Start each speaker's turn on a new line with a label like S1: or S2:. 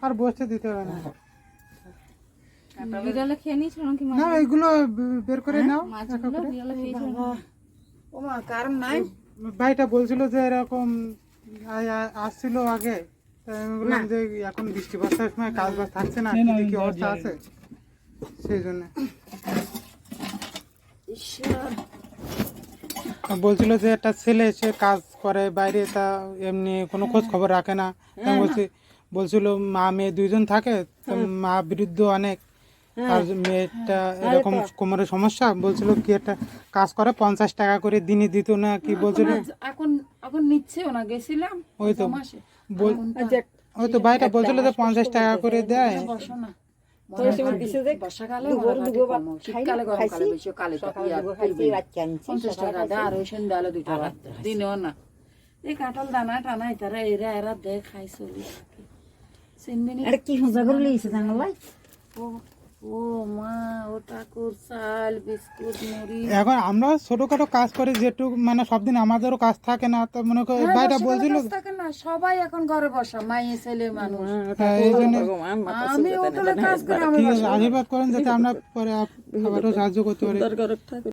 S1: আর বসতে দিতে হবে না।
S2: বিড়ালে খেয়ে নিয়েছিল নাকি
S1: না এগুলো বের করে নাও।
S2: মাছগুলো বিড়ালে খেয়েছিল?
S3: ও মা কারণ নাই।
S1: ভাইটা বলছিল যে এরকম আসছিল আগে, তাই আমি বললাম যে এখন বৃষ্টি বর্ষার সময় কাজ বাজ থাকছে না, কি অবস্থা আছে সেই জন্য বলছিল যে একটা ছেলে সে কাজ করে বাইরে, তা এমনি কোনো খোঁজ খবর রাখে না। বলছিল মা মেয়ে দুইজন থাকে, তো মা বৃদ্ধ অনেক, আর মেয়েটা এরকম কোমরের সমস্যা, বলছিল কি একটা কাজ করে 50 টাকা করে দিনে দিত না কি বলছিল।
S3: এখন এখন নিচ্ছেও না, গেছিলাম
S1: ওই তো ওই তো ভাইটা বলছিল যে 50 টাকা করে দেয়।
S3: বসো না, বর্ষাকালে শীতকালে গরমকালে বেশি কালে 50 টাকা দেয়, আর ওই সন্ধ্যালে 2 টাকা দিনেও না। এই কাঁঠাল দানা টানা তারা এরা এরা দেয় খাই চলি
S2: কি মজা করে লিয়েছে জানালাই।
S3: ও মা, ওটা চাল বিস্কুট মুড়ি।
S1: এখন আমরা ছোটখাটো কাজ করি যেটুকু, মানে সব দিন আমাদেরও কাজ থাকে না, তো মনে করি ভাইটা বলছিল
S3: না সবাই এখন ঘরে বসা, মাইয়ে ছেলে মানুষ।
S1: এই জন্য
S3: আমি হোটেলে কাজ করি, আমি
S1: আশীর্বাদ করেন যাতে আমরা পরে আবারও সাহায্য করতে পারি।